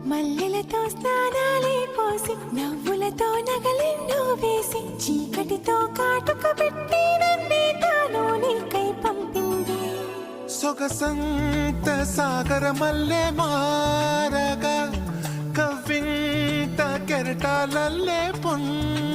మల్లెలతో స్నానాలే పోసి నవ్వులతో నగలెన్నో వేసి చీకటితో కాటుక పెట్టి నన్నే తాను నీకై పంపింది. సొగసంత సాగర మల్లె మారగా కవ్వింత కెరటాలల్లే పొన్న